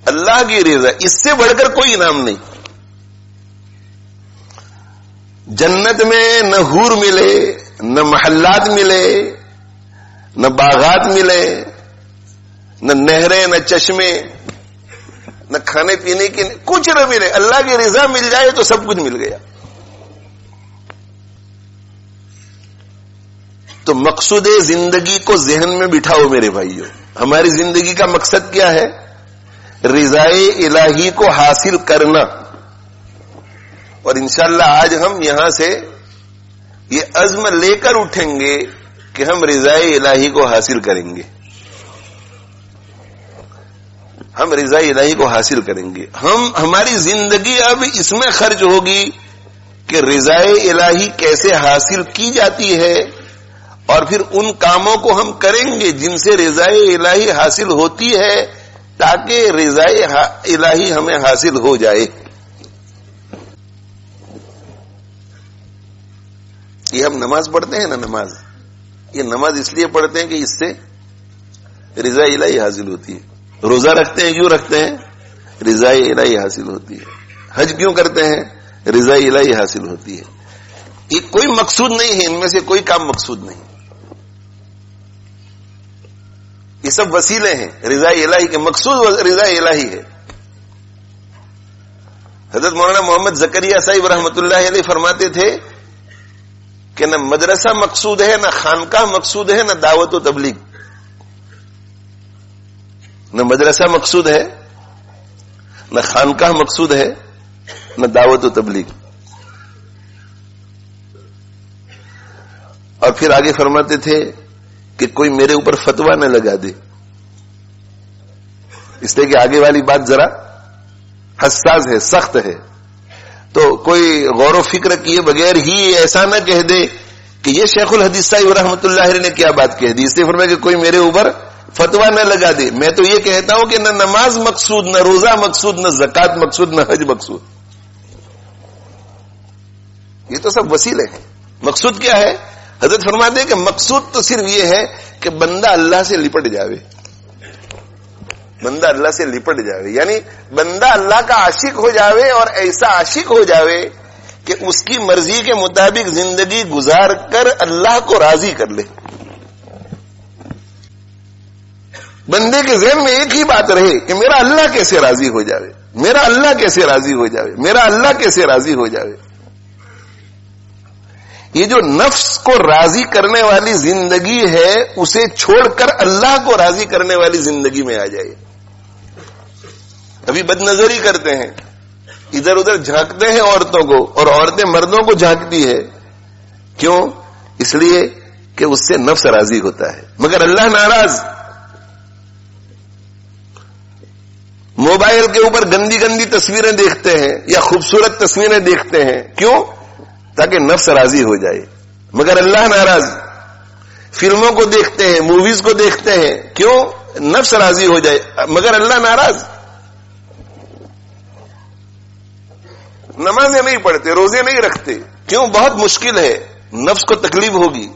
اللہ کی رضا، اس سے بڑھ کر کوئی انعام نہیں. جنت میں نہ حور ملے، نہ محلات ملے، نہ باغات ملے، نہ نہریں، نہ چشمے، نہ کھانے پینے کی، کچھ نہ ملے. اللہ کی رضا مل جائے تو سب کچھ مل گیا. تو مقصود زندگی کو ذہن میں بٹھاؤ میرے بھائیوں. ہماری زندگی کا مقصد کیا ہے؟ رضائے الہی کو حاصل کرنا. اور انشاءاللہ آج ہم یہاں سے یہ عزم لے کر اٹھیں گے کہ ہم رضائے الہی کو حاصل کریں گے. ہم رضائے الہی کو حاصل کریں گے. ہماری زندگی اب اس میں خرچ ہوگی کہ رضائے الہی کیسے حاصل کی جاتی ہے، اور پھر ان کاموں کو ہم کریں گے جن سے رضائے الہی حاصل ہوتی ہے، تاکہ رضائے الہی ہمیں حاصل ہو جائے. یہ ہم نماز پڑھتے ہیں نا، یہ نماز اس لیے پڑھتے ہیں کہ اس سے رضا الہی حاصل ہوتی ہے. روزہ رکھتے ہیں، کیوں رکھتے ہیں؟ رضا الہی حاصل ہوتی ہے. حج کیوں کرتے ہیں؟ رضا الہی حاصل ہوتی ہے. یہ کوئی مقصود نہیں ہے، ان میں سے کوئی کام مقصود نہیں. یہ سب وسیلے ہیں رضا الہی کے. مقصود رضا الہی ہے. حضرت مولانا محمد زکریا صاحب رحمۃ اللہ علیہ فرماتے تھے کہ نہ مدرسہ مقصود ہے، نہ خانقاہ مقصود ہے، نہ دعوت و تبلیغ. نہ مدرسہ مقصود ہے، نہ خانقاہ مقصود ہے، نہ دعوت و تبلیغ. اور پھر آگے فرماتے تھے کہ کوئی میرے اوپر فتویٰ نہ لگا دے. اس لیے کہ آگے والی بات ذرا حساس ہے، سخت ہے. تو کوئی غور و فکر کیے بغیر ہی ایسا نہ کہہ دے کہ یہ شیخ الحدیث صاحب رحمۃ اللہ علیہ نے کیا بات کہہ دی. اس لیے فرمایا کہ کوئی میرے اوپر فتویٰ نہ لگا دے. میں تو یہ کہتا ہوں کہ نہ نماز مقصود، نہ روزہ مقصود، نہ زکوٰۃ مقصود، نہ حج مقصود. یہ تو سب وسیلے ہیں. مقصود کیا ہے؟ حضرت فرماتے ہیں کہ مقصود تو صرف یہ ہے کہ بندہ اللہ سے لپٹ جاوے. بندہ اللہ سے لپٹ جاوے، یعنی بندہ اللہ کا عاشق ہو جاوے، اور ایسا عاشق ہو جاوے کہ اس کی مرضی کے مطابق زندگی گزار کر اللہ کو راضی کر لے. بندے کے ذہن میں ایک ہی بات رہے کہ میرا اللہ کیسے راضی ہو جاوے، میرا اللہ کیسے راضی ہو جاوے، میرا اللہ کیسے راضی ہو جاوے. یہ جو نفس کو راضی کرنے والی زندگی ہے، اسے چھوڑ کر اللہ کو راضی کرنے والی زندگی میں آ جائے. ابھی بد نظری کرتے ہیں، ادھر ادھر جھانکتے ہیں عورتوں کو، اور عورتیں مردوں کو جھانکتی ہے. کیوں؟ اس لیے کہ اس سے نفس راضی ہوتا ہے، مگر اللہ ناراض. موبائل کے اوپر گندی گندی تصویریں دیکھتے ہیں یا خوبصورت تصویریں دیکھتے ہیں. کیوں؟ تاکہ نفس راضی ہو جائے، مگر اللہ ناراض. فلموں کو دیکھتے ہیں، موویز کو دیکھتے ہیں. کیوں؟ نفس راضی ہو جائے، مگر اللہ ناراض. نمازیں نہیں پڑھتے، روزے نہیں رکھتے. کیوں؟ بہت مشکل ہے، نفس کو تکلیف ہوگی.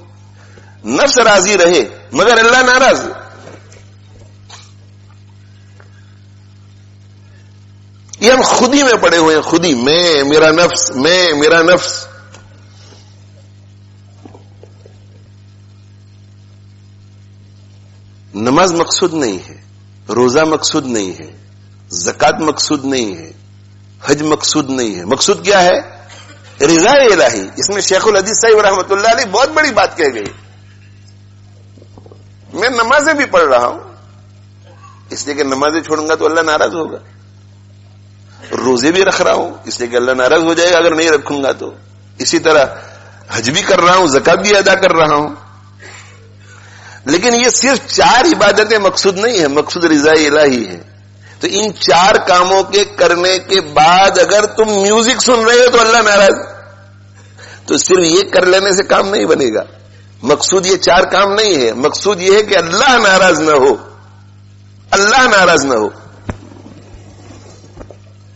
نفس راضی رہے مگر اللہ ناراض. یہ ہم خود ہی میں پڑے ہوئے ہیں، خود ہی میں، میرا نفس، میں، میرا نفس. نماز مقصود نہیں ہے، روزہ مقصود نہیں ہے، زکوٰۃ مقصود نہیں ہے، حج مقصود نہیں ہے. مقصود کیا ہے؟ رضا الہی. اس میں شیخ الحدیث صاحب رحمۃ اللہ علیہ بہت بڑی بات کہہ گئی. میں نمازیں بھی پڑھ رہا ہوں اس لیے کہ نمازیں چھوڑوں گا تو اللہ ناراض ہوگا. روزے بھی رکھ رہا ہوں اس لیے کہ اللہ ناراض ہو جائے گا اگر نہیں رکھوں گا تو. اسی طرح حج بھی کر رہا ہوں، زکوٰۃ بھی ادا کر رہا ہوں. لیکن یہ صرف 4 عبادتیں مقصود نہیں ہے، مقصود رضا الہی ہے. تو ان 4 کاموں کے کرنے کے بعد اگر تم میوزک سن رہے ہو تو اللہ ناراض. تو صرف یہ کر لینے سے کام نہیں بنے گا. مقصود یہ 4 کام نہیں ہے، مقصود یہ ہے کہ اللہ ناراض نہ ہو، اللہ ناراض نہ ہو.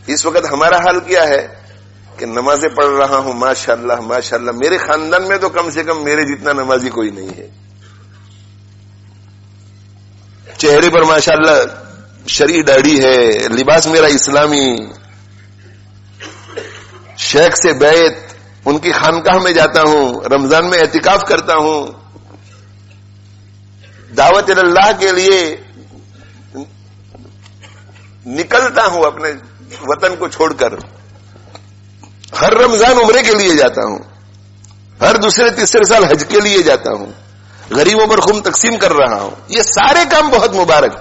اس وقت ہمارا حال کیا ہے کہ نمازیں پڑھ رہا ہوں، ماشاءاللہ ماشاءاللہ. میرے خاندان میں تو کم سے کم میرے جتنا نمازی کوئی نہیں ہے. چہرے پر ماشاءاللہ شرعی داڑھی ہے، لباس میرا اسلامی، شیخ سے بیعت، ان کی خانقاہ میں جاتا ہوں، رمضان میں اعتکاف کرتا ہوں، دعوت اللہ کے لیے نکلتا ہوں اپنے وطن کو چھوڑ کر، ہر رمضان عمرے کے لیے جاتا ہوں، ہر دوسرے تیسرے سال حج کے لیے جاتا ہوں، غریبوں پر خون تقسیم کر رہا ہوں. یہ سارے کام بہت مبارک،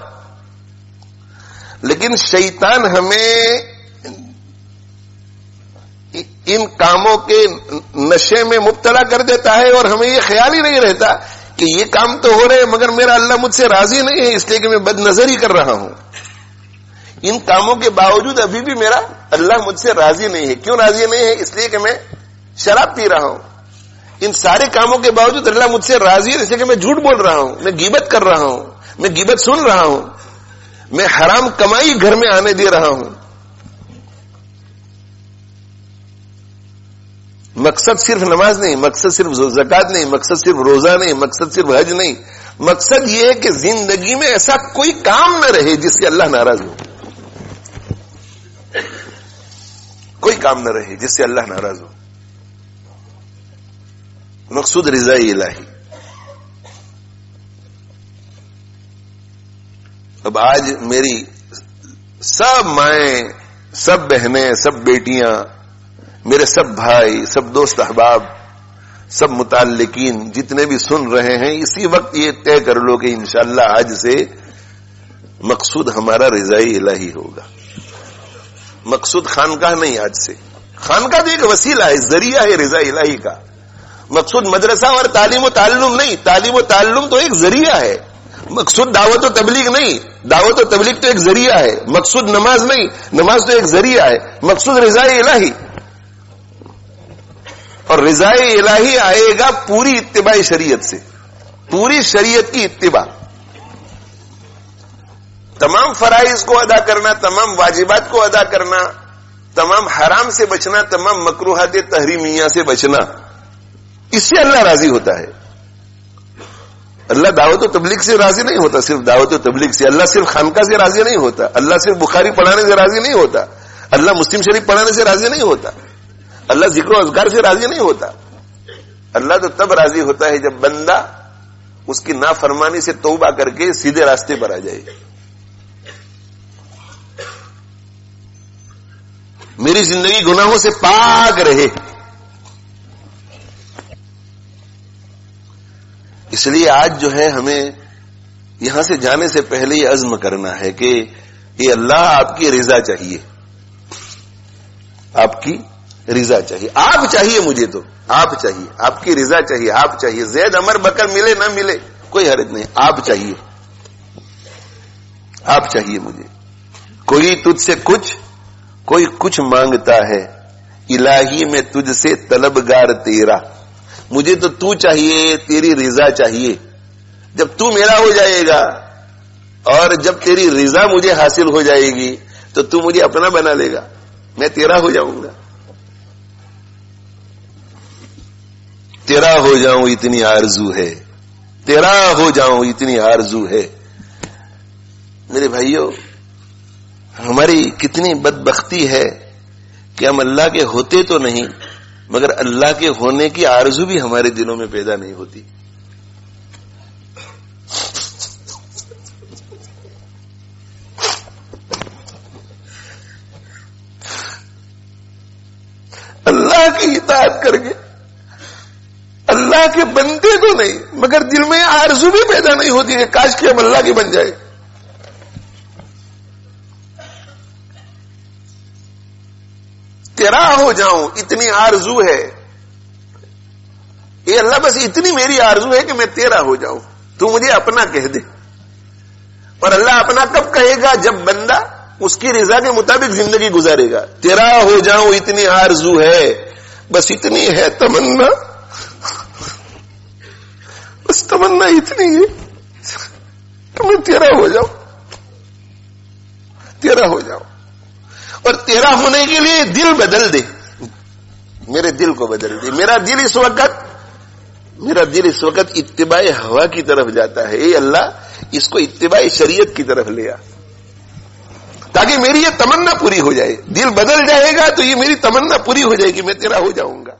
لیکن شیطان ہمیں ان کاموں کے نشے میں مبتلا کر دیتا ہے اور ہمیں یہ خیال ہی نہیں رہتا کہ یہ کام تو ہو رہے ہیں مگر میرا اللہ مجھ سے راضی نہیں ہے، اس لیے کہ میں بد نظری کر رہا ہوں. ان کاموں کے باوجود ابھی بھی میرا اللہ مجھ سے راضی نہیں ہے. کیوں راضی نہیں ہے؟ اس لیے کہ میں شراب پی رہا ہوں. ان سارے کاموں کے باوجود اللہ مجھ سے راضی ہے اس لیے کہ میں جھوٹ بول رہا ہوں، میں غیبت کر رہا ہوں، میں غیبت سن رہا ہوں، میں حرام کمائی گھر میں آنے دے رہا ہوں. مقصد صرف نماز نہیں، مقصد صرف زکات نہیں، مقصد صرف روزہ نہیں، مقصد صرف حج نہیں، مقصد یہ ہے کہ زندگی میں ایسا کوئی کام نہ رہے جس سے اللہ ناراض ہو. کوئی کام نہ رہے جس سے اللہ ناراض ہو. مقصود رضا الہی. اب آج میری سب مائیں، سب بہنیں، سب بیٹیاں، میرے سب بھائی، سب دوست احباب، سب متعلقین جتنے بھی سن رہے ہیں، اسی وقت یہ طے کر لو کہ انشاءاللہ آج سے مقصود ہمارا رضا الہی ہوگا. مقصود خانقاہ نہیں. آج سے خانقاہ تو ایک وسیلہ ہے، ذریعہ ہے رضا الہی کا. مقصود مدرسہ اور تعلیم و تعلم نہیں، تعلیم و تعلم تو ایک ذریعہ ہے. مقصود دعوت و تبلیغ نہیں، دعوت و تبلیغ تو ایک ذریعہ ہے. مقصود نماز نہیں، نماز تو ایک ذریعہ ہے. مقصود رضا الہی. اور رضا الہی آئے گا پوری اتباع شریعت سے، پوری شریعت کی اتباع. تمام فرائض کو ادا کرنا، تمام واجبات کو ادا کرنا، تمام حرام سے بچنا، تمام مکروہات تحریمیہ سے بچنا، اس سے اللہ راضی ہوتا ہے. اللہ دعوت و تبلیغ سے راضی نہیں ہوتا، صرف دعوت و تبلیغ سے. اللہ صرف خانقاہ سے راضی نہیں ہوتا، اللہ صرف بخاری پڑھانے سے راضی نہیں ہوتا، اللہ مسلم شریف پڑھانے سے راضی نہیں ہوتا، اللہ ذکر و اذکار سے راضی نہیں ہوتا. اللہ تو تب راضی ہوتا ہے جب بندہ اس کی نافرمانی سے توبہ کر کے سیدھے راستے پر آ جائے. میری زندگی گناہوں سے پاک رہے. اس لیے آج جو ہے ہمیں یہاں سے جانے سے پہلے یہ عزم کرنا ہے کہ یہ اللہ آپ کی رضا چاہیے، آپ کی رضا چاہیے. آپ چاہیے، مجھے تو آپ چاہیے، آپ کی رضا چاہیے، آپ چاہیے. زید عمر بکر ملے نہ ملے کوئی حرج نہیں، آپ چاہیے، آپ چاہیے مجھے. کوئی تجھ سے کچھ، کوئی کچھ مانگتا ہے، الہی میں تجھ سے طلبگار تیرا. مجھے تو تو چاہیے، تیری رضا چاہیے. جب تو میرا ہو جائے گا اور جب تیری رضا مجھے حاصل ہو جائے گی تو تو مجھے اپنا بنا لے گا، میں تیرا ہو جاؤں گا. تیرا ہو جاؤں اتنی آرزو ہے، تیرا ہو جاؤں اتنی آرزو ہے. میرے بھائیوں، ہماری کتنی بدبختی ہے کہ ہم اللہ کے ہوتے تو نہیں مگر اللہ کے ہونے کی آرزو بھی ہمارے دلوں میں پیدا نہیں ہوتی. اللہ کی اطاعت کر کے اللہ کے بندے تو نہیں مگر دل میں آرزو بھی پیدا نہیں ہوتی کہ کاش کہ ہم اللہ کے بن جائے. تیرا ہو جاؤں اتنی آرزو ہے. اے اللہ بس اتنی میری آرزو ہے کہ میں تیرا ہو جاؤں، تو مجھے اپنا کہہ دے. اور اللہ اپنا کب کہے گا؟ جب بندہ اس کی رضا کے مطابق زندگی گزارے گا. تیرا ہو جاؤں اتنی آرزو ہے، بس اتنی ہے تمنا، بس تمنا اتنی ہے کہ میں تیرا ہو جاؤں، تیرا ہو جاؤں. اور تیرا ہونے کے لیے دل بدل دے، میرے دل کو بدل دے. میرا دل اس وقت اتباع ہوا کی طرف جاتا ہے. اے اللہ اس کو اتباع شریعت کی طرف لے آ. تاکہ میری یہ تمنا پوری ہو جائے. دل بدل جائے گا تو یہ میری تمنا پوری ہو جائے گی, میں تیرا ہو جاؤں گا.